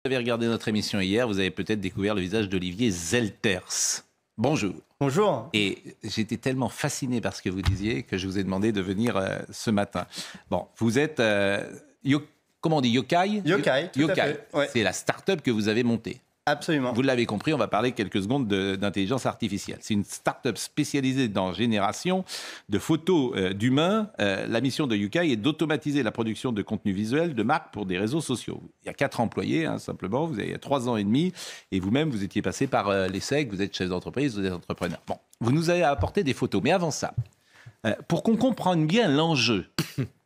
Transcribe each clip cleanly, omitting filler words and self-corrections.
Vous avez regardé notre émission hier, vous avez peut-être découvert le visage d'Olivier Zelters. Bonjour. Bonjour. Et j'étais tellement fasciné par ce que vous disiez que je vous ai demandé de venir ce matin. Bon, vous êtes, comment on dit, Yokai ? Yokai, tout à fait. Ouais. C'est la start-up que vous avez montée. Absolument. Vous l'avez compris, on va parler quelques secondes d'intelligence artificielle. C'est une start-up spécialisée dans génération de photos d'humains. La mission de Yokai est d'automatiser la production de contenu visuel de marques pour des réseaux sociaux. Il y a 4 employés, simplement. Vous avez 3 ans et demi. Et vous-même, vous étiez passé par l'ESSEC. Vous êtes chef d'entreprise, vous êtes entrepreneur. Bon, vous nous avez apporté des photos. Mais avant ça, pour qu'on comprenne bien l'enjeu,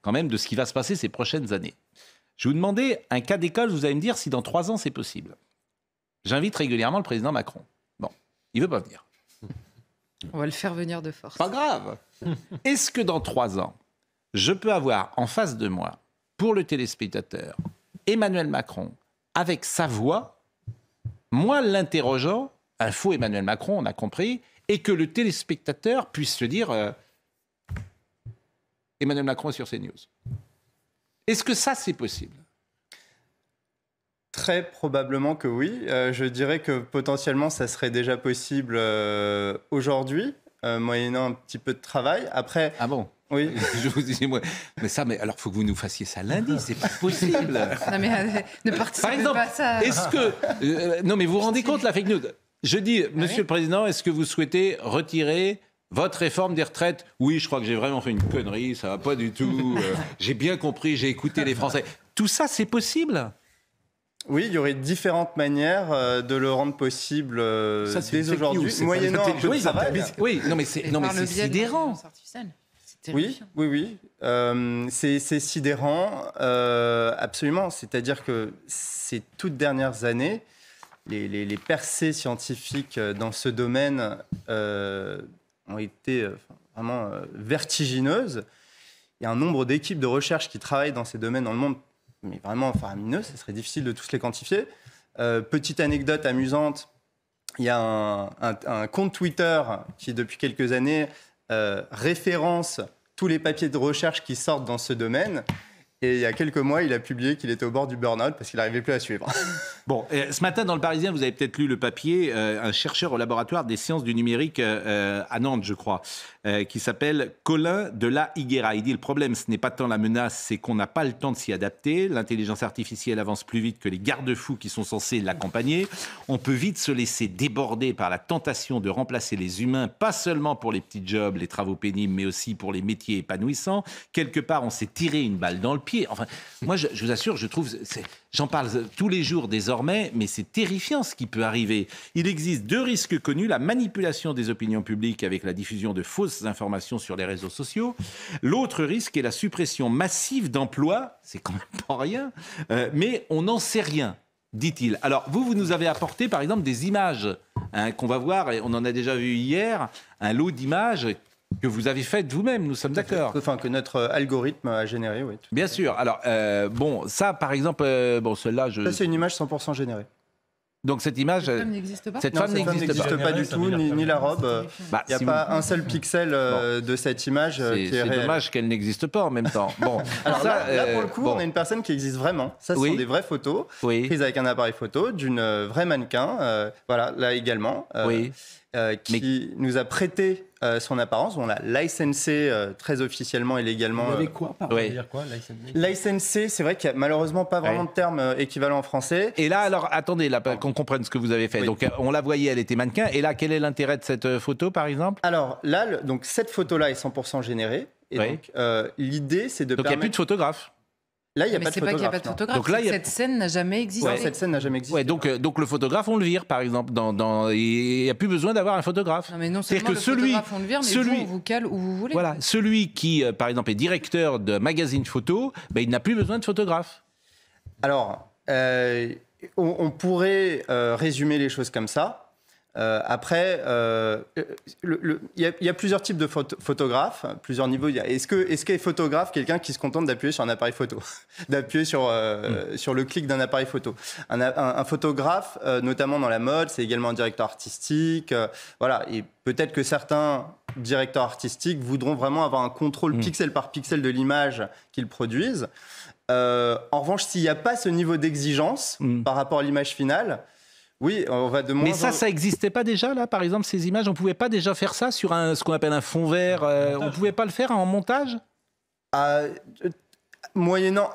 quand même, de ce qui va se passer ces prochaines années, je vous demandais un cas d'école. Vous allez me dire si dans 3 ans, c'est possible. J'invite régulièrement le président Macron. Bon, il ne veut pas venir. On va le faire venir de force. Pas grave. Est-ce que dans 3 ans, je peux avoir en face de moi, pour le téléspectateur, Emmanuel Macron, avec sa voix, moi l'interrogeant, un faux Emmanuel Macron, on a compris, et que le téléspectateur puisse se dire Emmanuel Macron est sur CNews. Est-ce que ça, c'est possible ? Très probablement que oui. Je dirais que potentiellement, ça serait déjà possible aujourd'hui, moyennant un petit peu de travail. Après, ah bon ? Oui. Je vous dis, moi, mais alors, il faut que vous nous fassiez ça lundi, c'est pas possible. Non, mais ne participez Par exemple, pas à ça. Est-ce que... non, mais vous vous rendez compte, la fake news ? Je dis, Monsieur le Président, est-ce que vous souhaitez retirer votre réforme des retraites ? Oui, je crois que j'ai vraiment fait une connerie, ça va pas du tout. J'ai bien compris, j'ai écouté les Français. Tout ça, c'est possible ? Oui, il y aurait différentes manières de le rendre possible dès aujourd'hui, moyennant un peu de travail. Oui, non, mais c'est sidérant. Oui. C'est sidérant, absolument. C'est-à-dire que ces toutes dernières années, les percées scientifiques dans ce domaine ont été vraiment vertigineuses. Il y a un nombre d'équipes de recherche qui travaillent dans ces domaines dans le monde, mais vraiment faramineux, ce serait difficile de tous les quantifier. Petite anecdote amusante, il y a un compte Twitter qui, depuis quelques années, référence tous les papiers de recherche qui sortent dans ce domaine. Et il y a quelques mois, il a publié qu'il était au bord du burn-out parce qu'il n'arrivait plus à suivre. Bon, ce matin, dans Le Parisien, vous avez peut-être lu le papier, un chercheur au laboratoire des sciences du numérique à Nantes, je crois, qui s'appelle Colin de la Higuera. Il dit, le problème, ce n'est pas tant la menace, c'est qu'on n'a pas le temps de s'y adapter. L'intelligence artificielle avance plus vite que les garde-fous qui sont censés l'accompagner. On peut vite se laisser déborder par la tentation de remplacer les humains, pas seulement pour les petits jobs, les travaux pénibles, mais aussi pour les métiers épanouissants. Quelque part, on s'est tiré une balle dans le pied. Enfin, moi, je vous assure, je trouve, j'en parle tous les jours désormais, mais c'est terrifiant ce qui peut arriver. Il existe 2 risques connus, la manipulation des opinions publiques avec la diffusion de fausses informations sur les réseaux sociaux. L'autre risque est la suppression massive d'emplois, c'est quand même pas rien, mais on n'en sait rien, dit-il. Alors, vous nous avez apporté, par exemple, des images qu'on va voir, et on en a déjà vu hier, un lot d'images que vous avez faites vous-même, nous sommes d'accord. Enfin, que notre algorithme a généré, oui. Bien sûr. Alors, bon, ça, par exemple, celle-là... Ça, c'est une image 100% générée. Donc, cette image... Cette femme n'existe pas. Cette femme n'existe pas du tout, ni la robe. Il n'y a pas un seul pixel de cette image qui est réelle. C'est dommage qu'elle n'existe pas en même temps. Bon, alors ça, là, pour le coup, on a une personne qui existe vraiment. Ça, ce sont des vraies photos prises avec un appareil photo d'une vraie mannequin. Voilà, là également. Qui nous a prêté son apparence. On l'a licensé très officiellement et légalement. Vous avez quoi par dire quoi, licensé, c'est vrai qu'il n'y a malheureusement pas vraiment de terme équivalent en français. Et là, alors, attendez, là, qu'on comprenne ce que vous avez fait. Oui. Donc, on la voyait, elle était mannequin. Et là, quel est l'intérêt de cette photo, par exemple ? Alors, là, donc, cette photo-là est 100% générée. Et donc, l'idée, c'est de permettre... Donc, il n'y a plus de photographe. Là, il n'y a, pas de photographe. Pas de photographe. Donc là, cette scène n'a jamais existé. Ouais, cette scène n'a jamais existé. Ouais, donc le photographe, on le vire, par exemple. Il n'y a plus besoin d'avoir un photographe. Non, mais non seulement le photographe, on le vire, mais vous, on vous cale où vous voulez. Voilà, celui qui, par exemple, est directeur de magazine photo, il n'a plus besoin de photographe. Alors, on pourrait résumer les choses comme ça. Après, il y a plusieurs types de photographes, plusieurs niveaux. Est-ce qu'est photographe quelqu'un qui se contente d'appuyer sur un appareil photo, d'appuyer sur le clic d'un appareil photo? Un photographe, notamment dans la mode, c'est également un directeur artistique. Voilà. Et peut-être que certains directeurs artistiques voudront vraiment avoir un contrôle pixel par pixel de l'image qu'ils produisent. En revanche, s'il n'y a pas ce niveau d'exigence par rapport à l'image finale, oui, on va de moins. Mais ça n'existait pas déjà, là, par exemple, ces images? On ne pouvait pas déjà faire ça sur ce qu'on appelle un fond vert? On ne pouvait pas le faire en montage? Moyennant...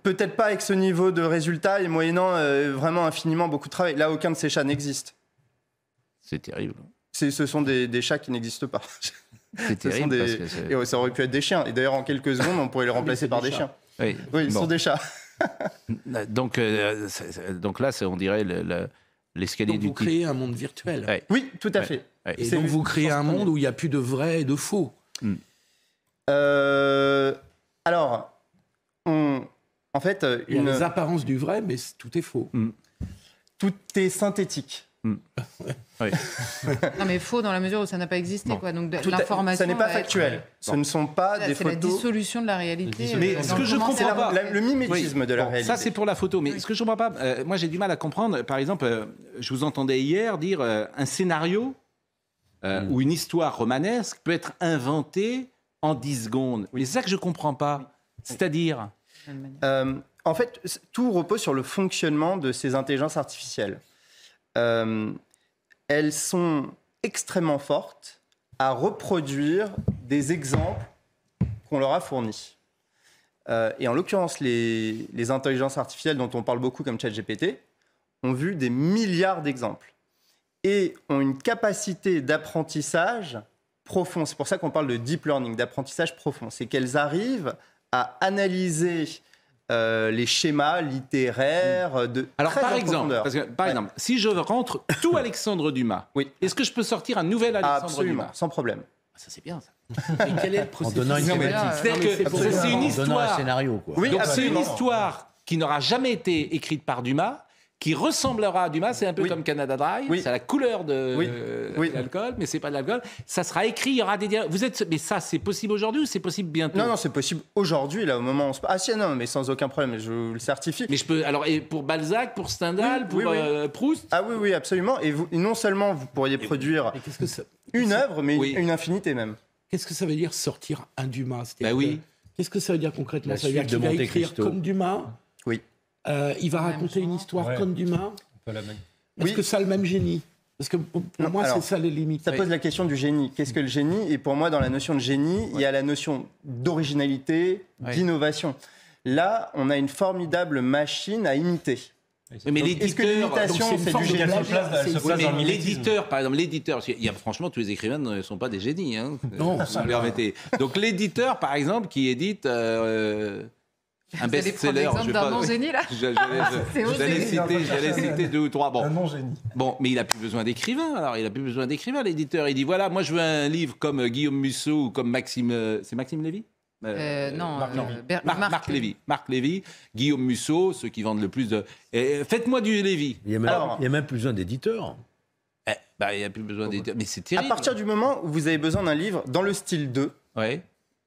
Peut-être pas avec ce niveau de résultat et moyennant vraiment infiniment beaucoup de travail. Là, aucun de ces chats n'existe. C'est terrible. Ce sont des chats qui n'existent pas. C'est terrible. Et ça aurait pu être des chiens. Et d'ailleurs, en quelques secondes, on pourrait les remplacer par des chiens. Oui, ils sont des chats. Donc là, on dirait l'escalier du vous créez un monde virtuel. Ouais. Oui, tout à fait. Ouais. Et donc vous créez un monde où il n'y a plus de vrai et de faux. Alors... En fait, il y a les apparences du vrai, mais tout est faux. Tout est synthétique. Oui. Non, mais faux dans la mesure où ça n'a pas existé. Quoi. Donc l'information. Ça n'est pas factuel. Ce ne sont pas des photos. C'est la dissolution de la réalité. Mais ce que je comprends pas, le mimétisme de la réalité. Ça, c'est pour la photo. Mais ce que je comprends pas, moi, j'ai du mal à comprendre. Par exemple, je vous entendais hier dire un scénario ou une histoire romanesque peut être inventée en 10 secondes. Mais c'est ça que je comprends pas. C'est-à-dire en fait, tout repose sur le fonctionnement de ces intelligences artificielles. Elles sont extrêmement fortes à reproduire des exemples qu'on leur a fournis. Et en l'occurrence, les intelligences artificielles dont on parle beaucoup comme ChatGPT ont vu des milliards d'exemples et ont une capacité d'apprentissage profond. C'est pour ça qu'on parle de deep learning, d'apprentissage profond. C'est qu'elles arrivent à analyser les schémas littéraires Alors, très par en exemple, profondeur. par exemple, si je rentre tout Alexandre Dumas, est-ce que je peux sortir un nouvel Alexandre Dumas? Sans problème. Ça, c'est bien, ça. Et quel est le processus? En donnant une C'est-à-dire que c'est une histoire. Un scénario, quoi. Oui, Donc, c'est une absolument. histoire qui n'aura jamais été écrite par Dumas, qui ressemblera à Dumas. C'est un peu comme Canada Dry. C'est la couleur de l'alcool, mais c'est pas de l'alcool. Ça sera écrit, il y aura des dialogues. Mais ça, c'est possible aujourd'hui ou c'est possible bientôt? Non, c'est possible aujourd'hui, là, au moment où on se... Ah si, non, mais sans aucun problème, je vous le certifie. Mais je peux... Alors, et pour Balzac, pour Stendhal, pour Proust? Ah oui, absolument. Et non seulement vous pourriez produire une œuvre, mais une infinité même. Qu'est-ce que ça veut dire sortir un Dumas? Qu'est-ce que ça veut dire concrètement? Ça veut dire suite qu'il de va Monte écrire Cristo. comme Dumas? Oui. Il va raconter une histoire comme Dumas? Est-ce Oui. que ça a le même génie? Parce que pour moi, c'est ça les limites. Ça pose la question du génie. Qu'est-ce que le génie? Et pour moi, dans la notion de génie, il y a la notion d'originalité, d'innovation. Là, on a une formidable machine à imiter. Mais est-ce que l'imitation, c'est du génie? L'éditeur, par exemple, franchement, tous les écrivains ne sont pas des génies. Hein. Non, ça me permettez. Donc l'éditeur, par exemple, qui édite un best-seller. L'exemple d'un non-génie, là. J'allais citer 2 ou 3. Bon. Un non-génie. Bon, mais il n'a plus besoin d'écrivain. Alors, il n'a plus besoin d'écrivain, l'éditeur. Il dit, voilà, moi, je veux un livre comme Guillaume Musso ou comme Maxime... C'est Maxime Lévy? Marc Lévy. Marc Lévy, Guillaume Musso, ceux qui vendent le plus de... Faites-moi du Lévy. Il n'y a même plus besoin d'éditeurs. Il n'y a plus besoin d'éditeurs. Mais c'est terrible. À partir du moment où vous avez besoin d'un livre dans le style 2,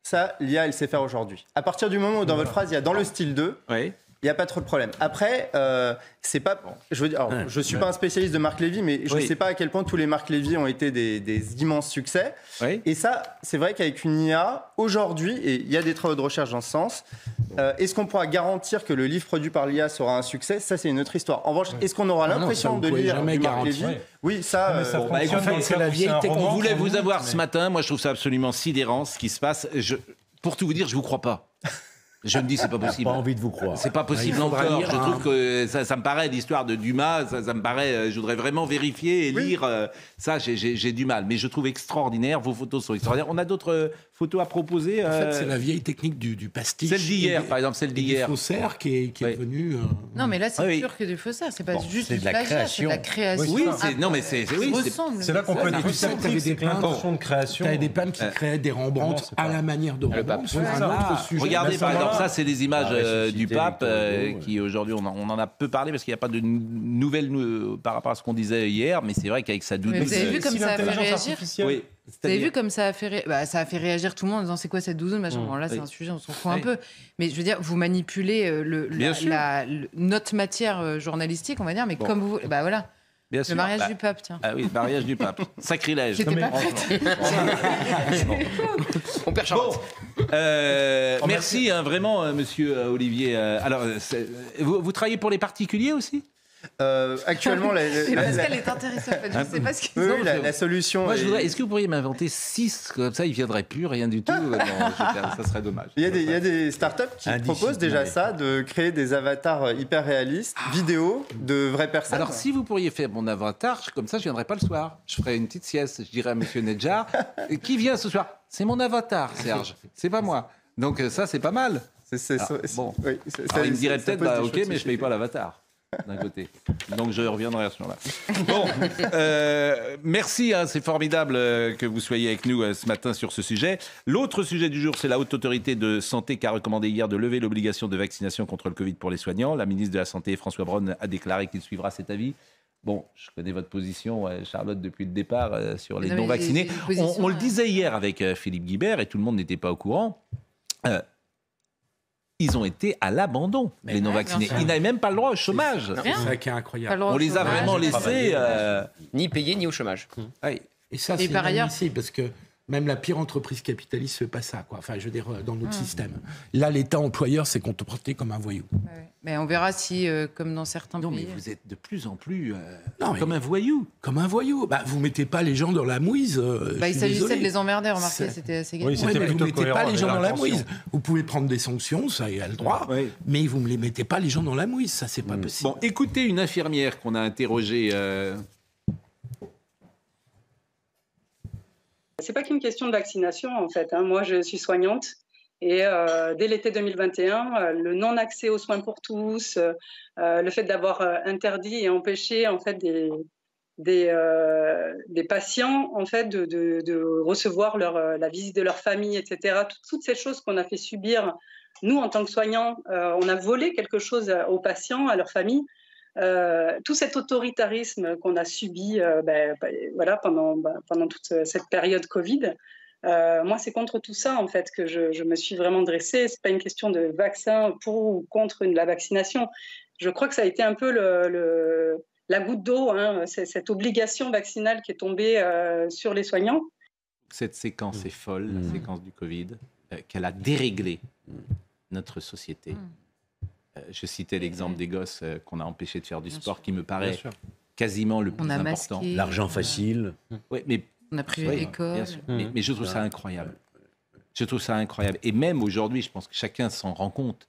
ça, l'IA, elle sait faire aujourd'hui. À partir du moment où dans votre phrase, il y a dans le style 2, il n'y a pas trop de problème. Après, c'est pas... Je ne suis pas un spécialiste de Marc Lévy, mais je ne sais pas à quel point tous les Marc Lévy ont été des immenses succès. Et ça, c'est vrai qu'avec une IA, aujourd'hui, et il y a des travaux de recherche dans ce sens, est-ce qu'on pourra garantir que le livre produit par l'IA sera un succès? Ça, c'est une autre histoire. En revanche, est-ce qu'on aura l'impression de lire du Marc Lévy? Oui, ça... c'est la vieille technique. On voulait vous avoir ce matin. Moi, je trouve ça absolument sidérant, ce qui se passe. Pour tout vous dire, je ne vous crois pas. Je me dis, c'est pas possible. Pas envie de vous croire. C'est pas possible encore. Je trouve que ça me paraît, l'histoire de Dumas, ça me paraît, je voudrais vraiment vérifier et lire. Ça, j'ai du mal. Mais je trouve extraordinaire. Vos photos sont extraordinaires. On a d'autres photos à proposer? En fait, c'est la vieille technique du pastiche. Celle d'hier, par exemple, celle d'hier. Du faussaire qui est venu. Non, mais là, c'est sûr que du faussaire. C'est pas juste du plagiat, c'est de la création. Oui, c'est là qu'on peut être plus sceptique. C'est l'intention de création. Tu avais des peintres qui créaient des Rembrandt à la manière de Rembrandt sur un autre sujet. Regardez, par exemple, ça, c'est des images du pape qui, aujourd'hui, on en a peu parlé parce qu'il n'y a pas de nouvelles par rapport à ce qu'on disait hier, mais c'est vrai qu'avec sa doudoune... Vous avez vu comme ça a fait réagir? Oui. Vous avez vu comme ça a fait réagir tout le monde en disant c'est quoi cette doudoune machin. Bon, là c'est un sujet, on s'en fout un peu. Mais je veux dire, vous manipulez notre matière journalistique, on va dire, mais comme vous... Bah voilà. Bien sûr. Le mariage du pape, tiens. Ah oui, le mariage du pape. Sacrilège. J'étais pas prête. On perd Charlotte. Merci vraiment, monsieur Olivier. Alors, vous travaillez pour les particuliers aussi? Actuellement, Pascal est intéressé. En fait. Je ne sais pas ce qu'il oui, la solution. Moi, est-ce que vous pourriez m'inventer 6 comme ça, il ne viendrait plus, rien du tout? Non, ça serait dommage. Il y a des startups qui proposent déjà ça, de créer des avatars hyper réalistes, vidéo de vraies personnes. Alors, si vous pourriez faire mon avatar, comme ça, je ne viendrai pas le soir. Je ferai une petite sieste. Je dirais à monsieur Nedjar, qui vient ce soir? C'est mon avatar, Serge. C'est pas moi. Donc, ça, c'est pas mal. Bon. Oui, alors, il me dirait peut-être, ok, mais je ne paye pas l'avatar. D'un côté. Donc je reviendrai à ce moment-là. Bon, merci, c'est formidable que vous soyez avec nous ce matin sur ce sujet. L'autre sujet du jour, c'est la Haute Autorité de Santé qui a recommandé hier de lever l'obligation de vaccination contre le Covid pour les soignants. La ministre de la Santé, François Braun, a déclaré qu'il suivra cet avis. Bon, je connais votre position, Charlotte, depuis le départ sur les non-vaccinés. On le disait hier avec Philippe Guibert, et tout le monde n'était pas au courant. Ils ont été à l'abandon, les non-vaccinés. Ils n'avaient même pas le droit au chômage. C'est ça qui est incroyable. On les a vraiment laissés... Ni payés, ni au chomage. Oui. Et ça, c'est inadmissible, parce que même la pire entreprise capitaliste ne fait pas ça, quoi. Enfin, je veux dire, dans notre système. Là, l'État employeur s'est comporté comme un voyou. Mais on verra si, comme dans certains pays... Non, mais vous êtes de plus en plus comme un voyou. Comme un voyou. Vous ne mettez pas les gens dans la mouise. Il s'agissait de les emmerder, remarquez, c'était assez grave. Oui, mais vous ne mettez pas les gens dans la mouise. Vous pouvez prendre des sanctions, ça y a le droit, mais vous ne les mettez pas les gens dans la mouise, ça, c'est pas possible. Bon, écoutez une infirmière qu'on a interrogée... C'est pas qu'une question de vaccination, en fait. Moi, je suis soignante. Et dès l'été 2021, le non-accès aux soins pour tous, le fait d'avoir interdit et empêché en fait des patients en fait de recevoir la visite de leur famille, etc. Toutes ces choses qu'on a fait subir, nous en tant que soignants, on a volé quelque chose aux patients, à leur famille. Tout cet autoritarisme qu'on a subi pendant toute cette période Covid. Moi, c'est contre tout ça, en fait, que je me suis vraiment dressée. Ce n'est pas une question de vaccin pour ou contre la vaccination. Je crois que ça a été un peu la goutte d'eau, cette obligation vaccinale qui est tombée sur les soignants. Cette séquence est folle, la séquence du Covid, qu'elle a déréglé notre société. Je citais l'exemple des gosses qu'on a empêchés de faire du sport, qui me paraît quasiment le plus important. L'argent facile. Oui, mais... On a privé l'école. Mais je trouve ça incroyable. Je trouve ça incroyable. Et même aujourd'hui, je pense que chacun s'en rend compte.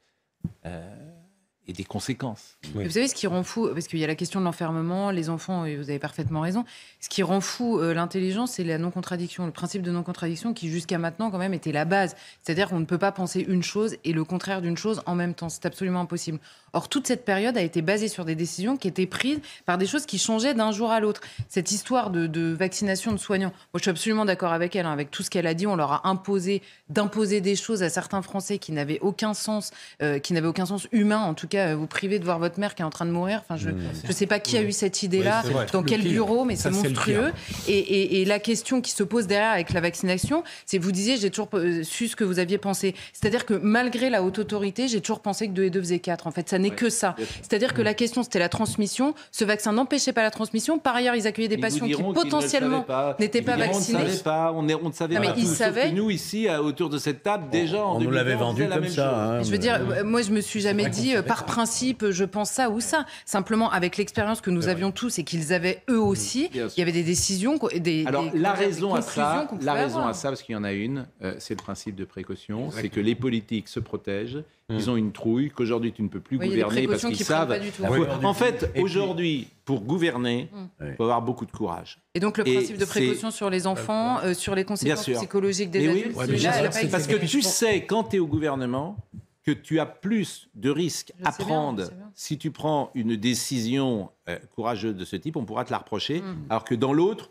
Et des conséquences. Oui. Vous savez ce qui rend fou, parce qu'il y a la question de l'enfermement, les enfants, et vous avez parfaitement raison, ce qui rend fou l'intelligence, c'est la non-contradiction, le principe de non-contradiction qui jusqu'à maintenant quand même était la base. C'est-à-dire qu'on ne peut pas penser une chose et le contraire d'une chose en même temps. C'est absolument impossible. Or, toute cette période a été basée sur des décisions qui étaient prises par des choses qui changeaient d'un jour à l'autre. Cette histoire de vaccination de soignants, moi je suis absolument d'accord avec elle, avec tout ce qu'elle a dit, on leur a imposé d'imposer des choses à certains Français qui n'avaient aucun sens humain, en tout cas vous priver de voir votre mère qui est en train de mourir. Enfin, je ne sais pas qui a eu cette idée-là, dans quel bureau, mais c'est monstrueux. Et la question qui se pose derrière avec la vaccination, c'est, vous disiez, j'ai toujours su ce que vous aviez pensé. C'est-à-dire que malgré la haute autorité, j'ai toujours pensé que 2 et 2 faisaient 4. En fait, ça n'est que ça. C'est-à-dire que la question, c'était la transmission. Ce vaccin n'empêchait pas la transmission. Par ailleurs, ils accueillaient des patients qui potentiellement n'étaient pas vaccinés. On ne savait pas. Ils savaient. Nous, ici, autour de cette table, déjà, on nous l'avait vendu comme ça. Je veux dire, moi, je me suis jamais dit, par principe, je pense ça ou ça. Simplement, avec l'expérience que nous avions tous et qu'ils avaient eux aussi, il y avait des décisions, la raison à ça, parce qu'il y en a une, c'est le principe de précaution, c'est que les politiques se protègent, ils ont une trouille, qu'aujourd'hui tu ne peux plus gouverner parce qu'ils savent. En fait, aujourd'hui, pour gouverner, il faut avoir beaucoup de courage. Et donc le principe de précaution sur les enfants, sur les conséquences psychologiques des adultes, parce que tu sais, quand tu es au gouvernement, que tu as plus de risques à prendre si tu prends une décision courageuse de ce type, on pourra te la reprocher, alors que dans l'autre,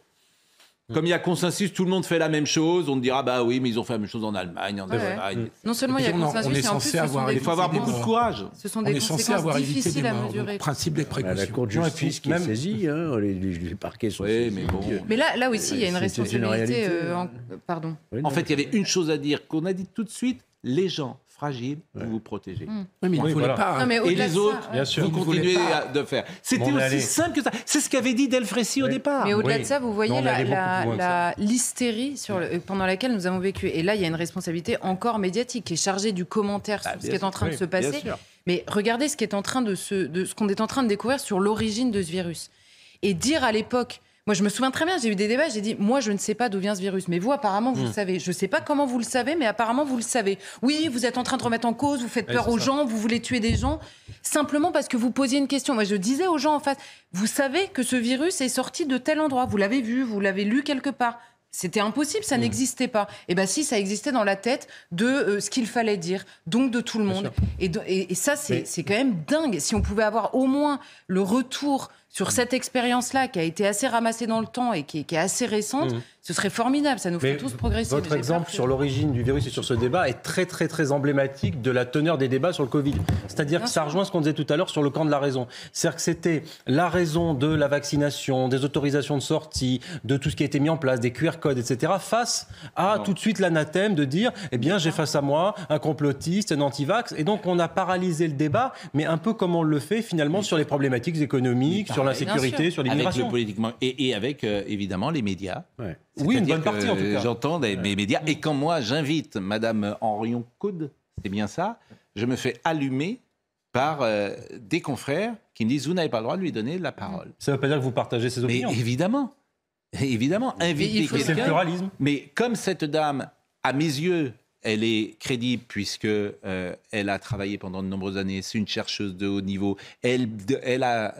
comme il y a consensus, tout le monde fait la même chose, on te dira bah oui, mais ils ont fait la même chose en Allemagne, en Espagne. Non seulement il y a consensus, mais en plus il faut avoir beaucoup de courage. Ce sont des conséquences difficiles à mesurer. Le principe des précautions. La Cour de justice qui est saisie, les parquets sont saisis. Mais là aussi, il y a une responsabilité. Pardon. En fait, il y avait une chose à dire qu'on a dit tout de suite. Les gens fragile, vous vous protégez. Oui, mais il ne voulait pas. Non, mais Et les autres, bien sûr, vous continuez de faire. C'était aussi simple que ça. C'est ce qu'avait dit Delfrécy au départ. Mais au-delà de ça, vous voyez l'hystérie pendant laquelle nous avons vécu. Et là, il y a une responsabilité encore médiatique qui est chargée du commentaire sur ce qui est en train de se passer. Mais regardez ce qu'on est en train de découvrir sur l'origine de ce virus. Et dire à l'époque... Moi, je me souviens très bien, j'ai eu des débats, j'ai dit, moi, je ne sais pas d'où vient ce virus, mais vous, apparemment, vous le savez. Je ne sais pas comment vous le savez, mais apparemment, vous le savez. Oui, vous êtes en train de remettre en cause, vous faites peur aux gens, vous voulez tuer des gens, simplement parce que vous posiez une question. Moi, je disais aux gens en face, vous savez que ce virus est sorti de tel endroit, vous l'avez vu, vous l'avez lu quelque part. C'était impossible, ça n'existait pas. Et bien si, ça existait dans la tête de ce qu'il fallait dire, donc de tout le monde. Et ça, c'est quand même dingue. Si on pouvait avoir au moins le retour sur cette expérience-là, qui a été assez ramassée dans le temps et qui est assez récente, ce serait formidable, ça nous ferait tous progresser. Votre exemple sur l'origine du virus et sur ce débat est très très très emblématique de la teneur des débats sur le Covid. C'est-à-dire que ça rejoint ce qu'on disait tout à l'heure sur le camp de la raison. C'est-à-dire que c'était la raison de la vaccination, des autorisations de sortie, de tout ce qui a été mis en place, des QR codes, etc., face à tout de suite l'anathème de dire, eh bien j'ai face à moi un complotiste, un anti-vax, et donc on a paralysé le débat, mais un peu comme on le fait finalement sur les problématiques économiques, sur l'insécurité, sur l'immigration. Avec le politiquement et avec évidemment les médias. Ouais. Oui, une bonne partie en tout cas. J'entends mes médias. Et quand moi j'invite Madame Henrion-Coude, c'est bien ça, je me fais allumer par des confrères qui me disent vous n'avez pas le droit de lui donner la parole. Ça ne veut pas dire que vous partagez ses opinions. Mais évidemment, inviter quelqu'un. C'est le pluralisme. Mais comme cette dame, à mes yeux, elle est crédible puisque elle a travaillé pendant de nombreuses années. C'est une chercheuse de haut niveau. Elle a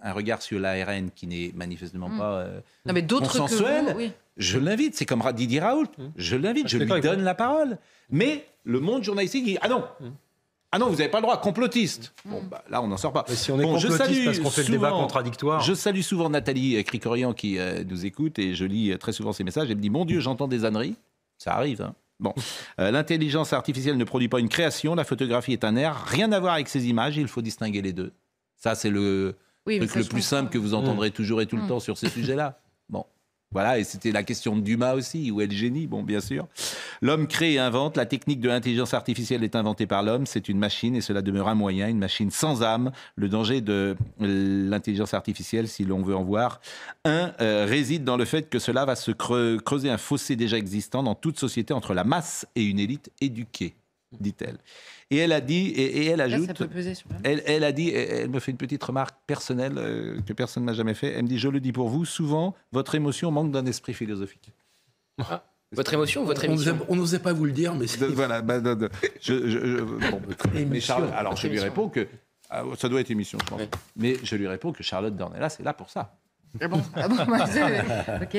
un regard sur l'ARN qui n'est manifestement pas consensuel. Que vous, oui. Je l'invite. C'est comme Didier Raoult. Je l'invite. Je lui donne la parole. Mais le monde journalistique dit ah non, vous n'avez pas le droit, complotiste. Bon, bah, là, on n'en sort pas. Mais si on est complotiste parce qu'on fait le débat contradictoire. Je salue souvent Nathalie Cricorian qui nous écoute et je lis très souvent ses messages. Elle me dit mon Dieu, j'entends des âneries. Ça arrive, hein. Bon, l'intelligence artificielle ne produit pas une création, la photographie est un art, rien à voir avec ces images, il faut distinguer les deux. Ça, c'est le truc le plus simple que vous entendrez toujours et tout le temps sur ces sujets-là. Bon, voilà, et c'était la question de Dumas aussi, où est le génie? Bon, bien sûr. L'homme crée et invente, la technique de l'intelligence artificielle est inventée par l'homme, c'est une machine et cela demeure un moyen, une machine sans âme. Le danger de l'intelligence artificielle, si l'on veut en voir réside dans le fait que cela va se creuser un fossé déjà existant dans toute société entre la masse et une élite éduquée, dit-elle. Et elle a dit, et elle ajoute, là, ça peut peser sur elle a dit, elle me fait une petite remarque personnelle que personne n'a jamais fait. Elle me dit, je le dis pour vous, souvent, votre émotion manque d'un esprit philosophique. Ah, votre émotion ou votre émission? On n'osait pas vous le dire, mais c'est... Voilà, mais Charlotte, alors je lui réponds que, ça doit être émission, je pense, mais je lui réponds que Charlotte Dornelas, c'est là pour ça. Ah bon, ok,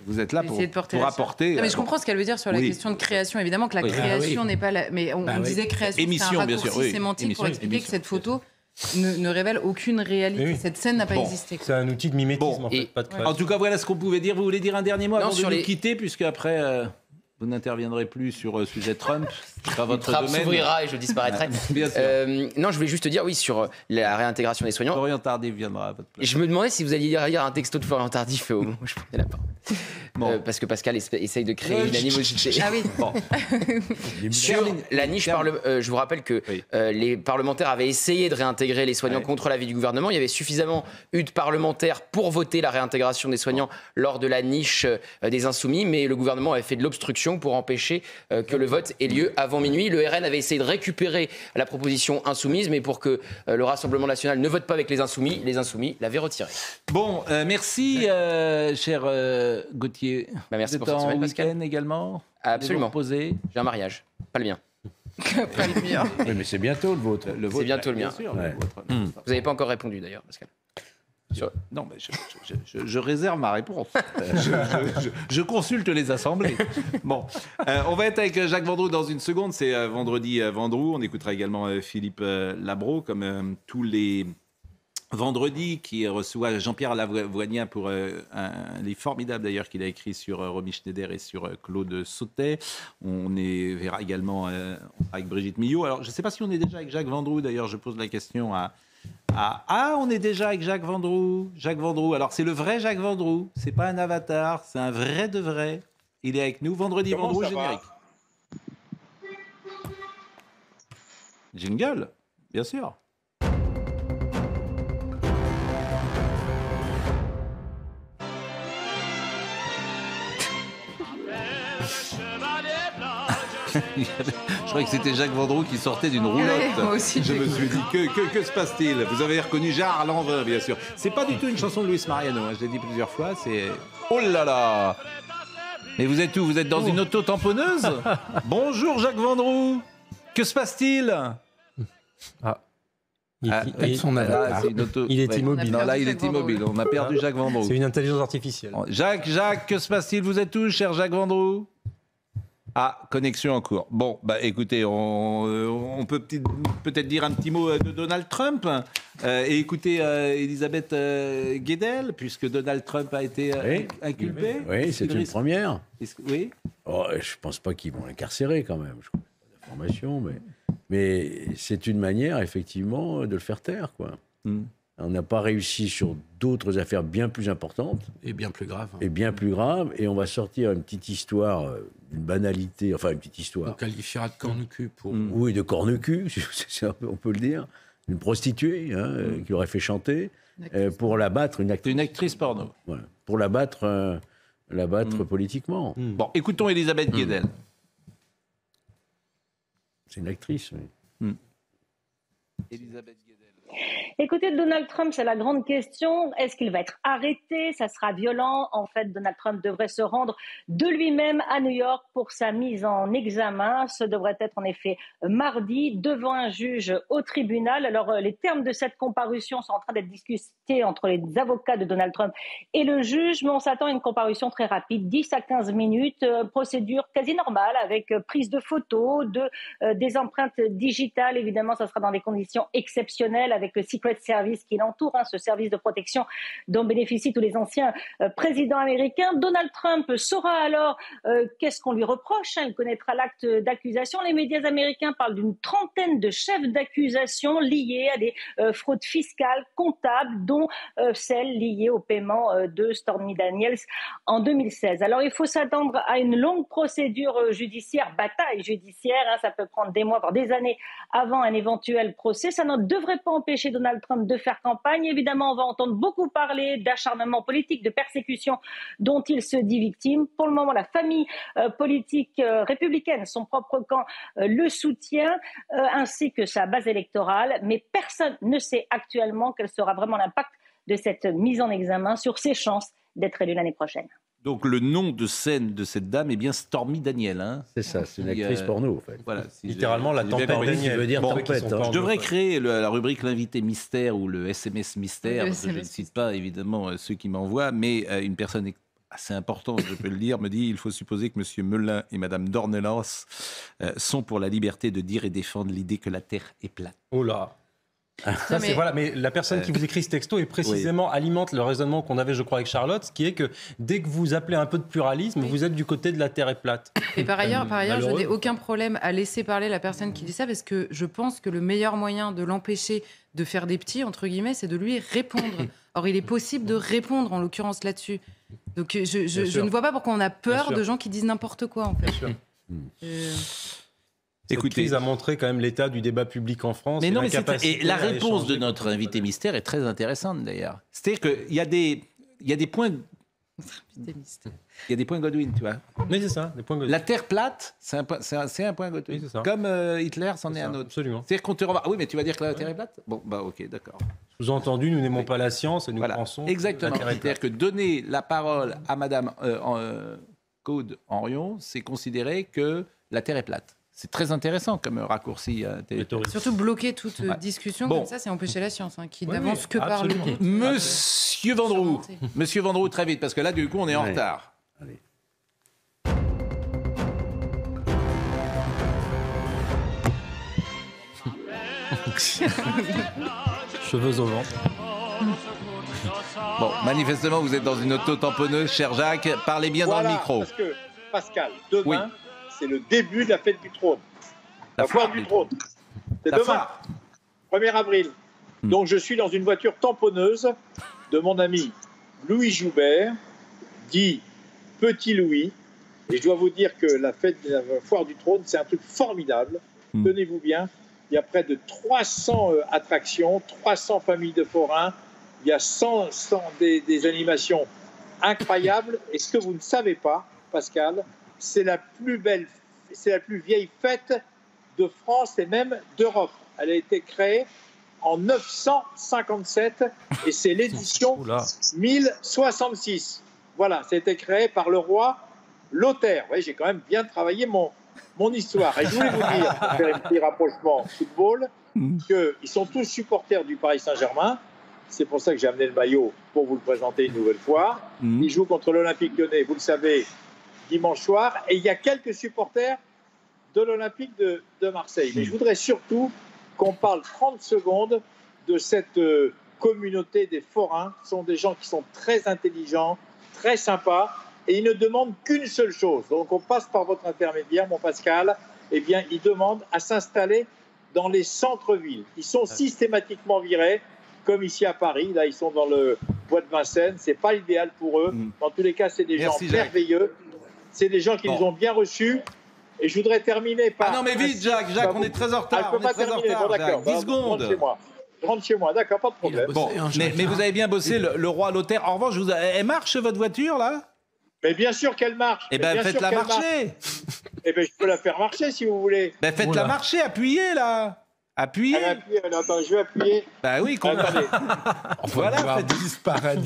vous êtes là pour apporter. Non, mais je comprends ce qu'elle veut dire sur la question de création. Évidemment que la création n'est pas la... Mais on disait création, c'est un raccourci sémantique pour expliquer que cette photo ne révèle aucune réalité. Cette scène n'a pas existé. C'est un outil de mimétisme, en fait, pas de création. En tout cas, voilà ce qu'on pouvait dire. Vous voulez dire un dernier mot avant de nous quitter, puisque après... Vous n'interviendrez plus sur le sujet Trump, c'est pas votre domaine. Trump s'ouvrira et je disparaîtrai. Bien sûr. Non, je voulais juste dire, oui, sur la réintégration des soignants. Florian Tardif viendra à votre place. Je me demandais si vous alliez lire un texto de Florian Tardif au moment où je prenais la parole. Parce que Pascal essaye de créer une animosité. Ah oui. Bon. Sur la niche je vous rappelle que les parlementaires avaient essayé de réintégrer les soignants contre l'avis du gouvernement. Il y avait suffisamment eu de parlementaires pour voter la réintégration des soignants lors de la niche des Insoumis, mais le gouvernement avait fait de l'obstruction pour empêcher que le vote ait lieu avant minuit. Le RN avait essayé de récupérer la proposition insoumise, mais pour que le Rassemblement national ne vote pas avec les Insoumis l'avaient retirée. Bon, merci, cher Gauthier. Merci pour cette semaine, Pascal. Week-end également. Absolument. J'ai un mariage, pas le mien. Pas le mien. Oui, mais c'est bientôt le vôtre. C'est bientôt le mien. Bien sûr, Ouais. le vôtre. Vous n'avez pas encore répondu d'ailleurs, Pascal. Non, mais je réserve ma réponse. Je consulte les assemblées. Bon, on va être avec Jacques Vendroux dans une seconde. C'est vendredi Vendroux. On écoutera également Philippe Labro, comme tous les vendredis, qui reçoit Jean-Pierre Lavoignien pour un livre formidable d'ailleurs qu'il a écrit sur Romy Schneider et sur Claude Sautet. On verra également avec Brigitte Millot. Alors, je ne sais pas si on est déjà avec Jacques Vendroux. D'ailleurs, je pose la question on est déjà avec Jacques Vendroux. Jacques Vendroux. Alors, c'est le vrai Jacques Vendroux. C'est pas un avatar, c'est un vrai de vrai. Il est avec nous. Vendredi Vendroux, générique. Jingle, bien sûr. Je croyais que c'était Jacques Vendroux qui sortait d'une roulotte. Ouais, moi aussi, je me suis dit, que se passe-t-il? Vous avez reconnu Gérard Lanvin, bien sûr. C'est pas du tout une chanson de Luis Mariano, hein, je l'ai dit plusieurs fois. C'est... Oh là là! Mais vous êtes où? Vous êtes dans une auto-tamponneuse? Bonjour Jacques Vendroux. Que se passe-t-il? Il est immobile. Non, là, il est immobile. On a perdu Jacques Vendroux. C'est une intelligence artificielle. Jacques, que se passe-t-il? Vous êtes où, cher Jacques Vendroux? Ah, connexion en cours. Bon, bah écoutez, on peut peut-être dire un petit mot de Donald Trump et écouter Elisabeth Guedel, puisque Donald Trump a été inculpé. Oui, c'est une première. Oui. Oh, je ne pense pas qu'ils vont l'incarcérer quand même. Je n'ai pas d'informations, mais c'est une manière, effectivement, de le faire taire, quoi. On n'a pas réussi sur d'autres affaires bien plus importantes. Et bien plus graves. Et on va sortir une petite histoire, une banalité, enfin une petite histoire. On qualifiera de corne-cul pour... Oui, de corne-cul, on peut le dire. Une prostituée qui aurait fait chanter pour la battre. Une actrice porno. Voilà, pour la battre politiquement. Bon, écoutons Elisabeth Guedel. C'est une actrice, oui. Elisabeth Guedel. Écoutez, Donald Trump, c'est la grande question. Est-ce qu'il va être arrêté? Ça sera violent. En fait, Donald Trump devrait se rendre de lui-même à New York pour sa mise en examen. Ce devrait être en effet mardi devant un juge au tribunal. Alors, les termes de cette comparution sont en train d'être discutés entre les avocats de Donald Trump et le juge, mais on s'attend à une comparution très rapide, 10 à 15 minutes, procédure quasi normale avec prise de photos, des empreintes digitales. Évidemment, ça sera dans des conditions exceptionnelles avec le Secret Service qui l'entoure, ce service de protection dont bénéficient tous les anciens présidents américains. Donald Trump saura alors qu'est-ce qu'on lui reproche. Il connaîtra l'acte d'accusation. Les médias américains parlent d'une trentaine de chefs d'accusation liés à des fraudes fiscales, comptables, dont celle liée au paiement de Stormy Daniels en 2016. Alors il faut s'attendre à une longue procédure judiciaire, bataille judiciaire. Ça peut prendre des mois, voire des années avant un éventuel procès. Ça ne devrait pas empêcher Donald Trump de faire campagne. Évidemment, on va entendre beaucoup parler d'acharnement politique, de persécution dont il se dit victime. Pour le moment, la famille politique républicaine, son propre camp, le soutient, ainsi que sa base électorale. Mais personne ne sait actuellement quel sera vraiment l'impact de cette mise en examen sur ses chances d'être élu l'année prochaine. Donc le nom de scène de cette dame est bien Stormy Daniel. C'est ça, c'est une actrice porno en fait. Voilà, littéralement la tempête Daniel. Veut dire tempête. Je devrais créer la rubrique l'invité mystère ou le SMS mystère. Je ne cite pas évidemment ceux qui m'envoient, mais une personne assez importante, je peux le dire, me dit il faut supposer que M. Melun et Mme Dornelas sont pour la liberté de dire et défendre l'idée que la Terre est plate. Oh là. Mais la personne qui vous écrit ce texto est précisément alimente le raisonnement qu'on avait, je crois, avec Charlotte, qui est que dès que vous appelez un peu de pluralisme, vous êtes du côté de la Terre est plate. Et par ailleurs, je n'ai aucun problème à laisser parler la personne qui dit ça, parce que je pense que le meilleur moyen de l'empêcher de faire des petits, entre guillemets, c'est de lui répondre. Or, il est possible de répondre, en l'occurrence, là-dessus. Donc, je ne vois pas pourquoi on a peur de gens qui disent n'importe quoi, en fait. Écoutez, cette crise a montré quand même l'état du débat public en France. Mais non, et la réponse de notre invité mystère est très intéressante d'ailleurs. C'est-à-dire qu'il y a des points. Il y a des points Godwin, tu vois. Mais c'est ça, des points Godwin. La Terre plate, c'est un point Godwin. Oui, comme Hitler, c'en est un autre. Absolument. C'est-à-dire qu'on te remarque. Ah oui, mais tu vas dire que la Terre est plate? Bon, bah ok, d'accord. Sous-entendu, nous n'aimons pas la science et nous pensons. Exactement. C'est-à-dire que donner la parole à Madame Claude Henrion, c'est considérer que la Terre est plate. C'est très intéressant comme raccourci. Surtout bloquer toute discussion comme ça, c'est empêcher la science, qui n'avance que par le doute. Monsieur Vendroux, très vite, parce que là, du coup, on est en retard. Allez. Cheveux au vent. Bon, manifestement, vous êtes dans une auto-tamponneuse, cher Jacques. Parlez bien dans le micro. Parce que, Pascal, demain... C'est le début de la fête du trône. La foire du trône. C'est demain, 1er avril. Donc je suis dans une voiture tamponneuse de mon ami Louis Joubert, dit Petit Louis. Et je dois vous dire que la foire du trône, c'est un truc formidable. Tenez-vous bien. Il y a près de 300 attractions, 300 familles de forains. Il y a 100 des animations incroyables. Et ce que vous ne savez pas, Pascal, c'est la plus vieille fête de France et même d'Europe. Elle a été créée en 957 et c'est l'édition 1066. Voilà, ça a été créé par le roi Lothaire. Oui, j'ai quand même bien travaillé mon histoire. Et je voulais vous dire, pour faire un petit rapprochement football, qu'ils sont tous supporters du Paris Saint-Germain. C'est pour ça que j'ai amené le maillot pour vous le présenter une nouvelle fois. Ils jouent contre l'Olympique Lyonnais, vous le savez, dimanche soir. Et il y a quelques supporters de l'Olympique de Marseille. Mais je voudrais surtout qu'on parle 30 secondes de cette communauté des forains. Ce sont des gens qui sont très intelligents, très sympas, et ils ne demandent qu'une seule chose. Donc on passe par votre intermédiaire, mon Pascal. Eh bien, ils demandent à s'installer dans les centres-villes. Ils sont systématiquement virés, comme ici à Paris. Là, ils sont dans le bois de Vincennes. C'est pas l'idéal pour eux. En tous les cas, c'est des gens merveilleux. C'est des gens qui nous ont bien reçus. Et je voudrais terminer par... Ah non, mais vite, Jacques, on est très en retard. Je ne peux pas terminer, bon, d'accord. 10 secondes. Je rentre chez moi, d'accord, pas de problème. Bon, mais vous avez bien bossé le roi Lothaire. En revanche, elle marche, votre voiture, là? Mais bien sûr qu'elle marche. Eh bien, faites-la marcher. Eh bien, je peux la faire marcher, si vous voulez. Ben, faites-la marcher, appuyez, là. Appuyez. Attends, je vais appuyer. Bah oui, voilà, faites disparaître.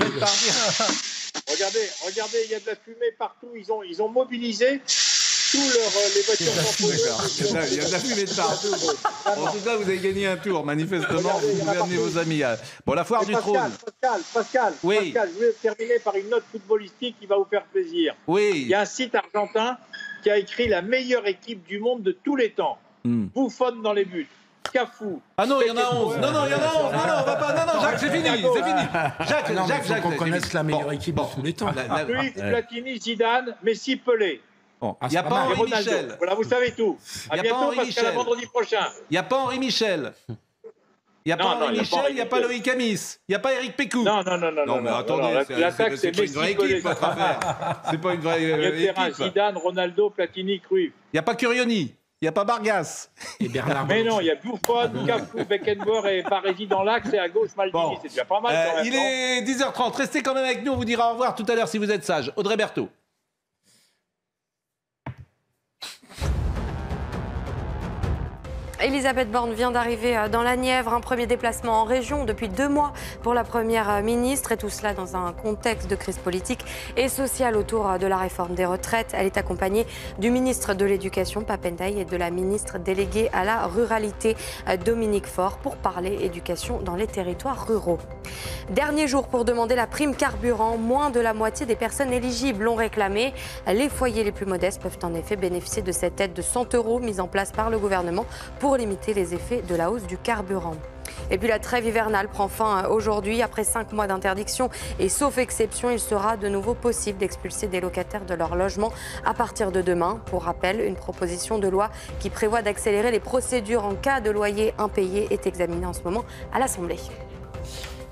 Regardez, il y a de la fumée partout. Ils ont mobilisé les voitures tamponneuses. Il y a de la fumée de partout. En tout cas, vous avez gagné un tour, manifestement. Vous pouvez amener vos amis. Bon, la foire du trône. Pascal, oui. Pascal, je vais terminer par une note footballistique qui va vous faire plaisir. Oui. Il y a un site argentin qui a écrit la meilleure équipe du monde de tous les temps. Buffon dans les buts. Cafu. Ah non, il y en a 11. Non, il y en a 11. Non, on va pas. Non, Jacques, c'est fini. Jacques, faut qu'on connaisse la meilleure équipe de tous les temps. Cruyff, Platini, Zidane, Messi, Pelé. Il n'y a pas Henri Michel. Voilà, vous savez tout. À bientôt, Pascal, à vendredi prochain. Il n'y a pas Henri Michel. Il n'y a pas Henri Michel, il n'y a pas Loïc Amis. Il n'y a pas Eric Pécou. Non, mais attendez, l'attaque, c'est pas une vraie équipe, votre affaire. C'est pas une vraie équipe. Zidane, Ronaldo, Platini, Cruyff. Il n'y a pas Curioni. Il n'y a pas Vargas. Et Bernard. Mais non, il y a Buffon, Cafu, Beckenbauer et Parisi dans l'axe et à gauche Maldini. C'est déjà pas mal quand même. Il est 10h30. Restez quand même avec nous. On vous dira au revoir tout à l'heure si vous êtes sage. Audrey Berthaud. Elisabeth Borne vient d'arriver dans la Nièvre, un premier déplacement en région depuis 2 mois pour la Première ministre, et tout cela dans un contexte de crise politique et sociale autour de la réforme des retraites. Elle est accompagnée du ministre de l'Éducation, Pap Ndiaye, et de la ministre déléguée à la ruralité, Dominique Faure, pour parler éducation dans les territoires ruraux. Dernier jour pour demander la prime carburant. Moins de la moitié des personnes éligibles l'ont réclamé. Les foyers les plus modestes peuvent en effet bénéficier de cette aide de 100 € mise en place par le gouvernement pour limiter les effets de la hausse du carburant. Et puis la trêve hivernale prend fin aujourd'hui. Après 5 mois d'interdiction et sauf exception, il sera de nouveau possible d'expulser des locataires de leur logement à partir de demain. Pour rappel, une proposition de loi qui prévoit d'accélérer les procédures en cas de loyer impayé est examinée en ce moment à l'Assemblée.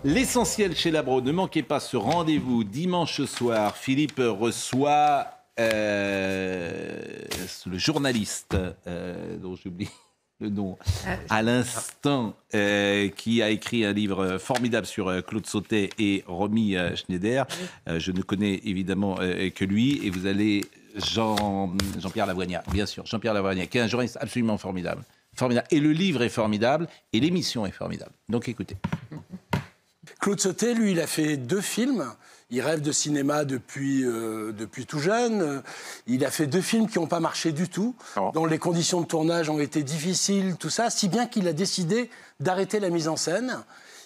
L'essentiel chez Labro, ne manquez pas ce rendez-vous dimanche soir. Philippe reçoit le journaliste dont j'oublie le nom à l'instant, qui a écrit un livre formidable sur Claude Sautet et Romy Schneider. Je ne connais évidemment que lui, et vous allez Jean-Pierre Lavoignat, bien sûr, Jean-Pierre Lavoignat, qui est un journaliste absolument formidable. Et le livre est formidable, et l'émission est formidable. Donc écoutez. Claude Sautet, lui, il a fait 2 films. Il rêve de cinéma depuis tout jeune. Il a fait 2 films qui n'ont pas marché du tout, dont les conditions de tournage ont été difficiles, tout ça, si bien qu'il a décidé d'arrêter la mise en scène.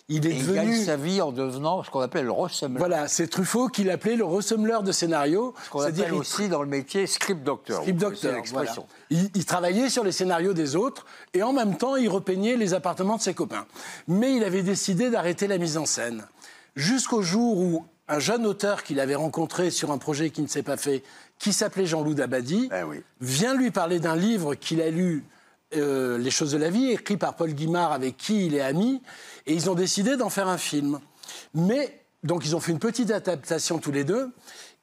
Il gagne sa vie en devenant ce qu'on appelle le ressembleur. Voilà, c'est Truffaut qui l'appelait le ressembleur de scénario. Ce qu'on appelle aussi dans le métier script doctor. Script doctor, voilà. Il travaillait sur les scénarios des autres et en même temps, il repeignait les appartements de ses copains. Mais il avait décidé d'arrêter la mise en scène. Jusqu'au jour où un jeune auteur qu'il avait rencontré sur un projet qui ne s'est pas fait, qui s'appelait Jean-Loup Dabadi, vient lui parler d'un livre qu'il a lu, Les choses de la vie, écrit par Paul Guimard, avec qui il est ami, et ils ont décidé d'en faire un film. Mais, donc ils ont fait une petite adaptation tous les deux.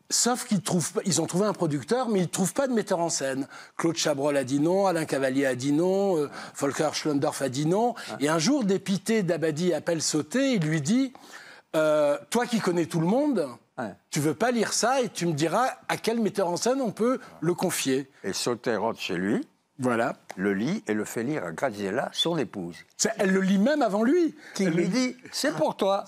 Sauf qu'ils ont trouvé un producteur, mais ils ne trouvent pas de metteur en scène. Claude Chabrol a dit non, Alain Cavalier a dit non, Volker Schlondorf a dit non. Et un jour, dépité, Dabadi appelle Sauté, il lui dit toi qui connais tout le monde, tu veux pas lire ça et tu me diras à quel metteur en scène on peut le confier. Et Sauté rentre chez lui, le lit et le fait lire à Graziella, son épouse. Elle le lit même avant lui. Qui lui dit, c'est pour toi.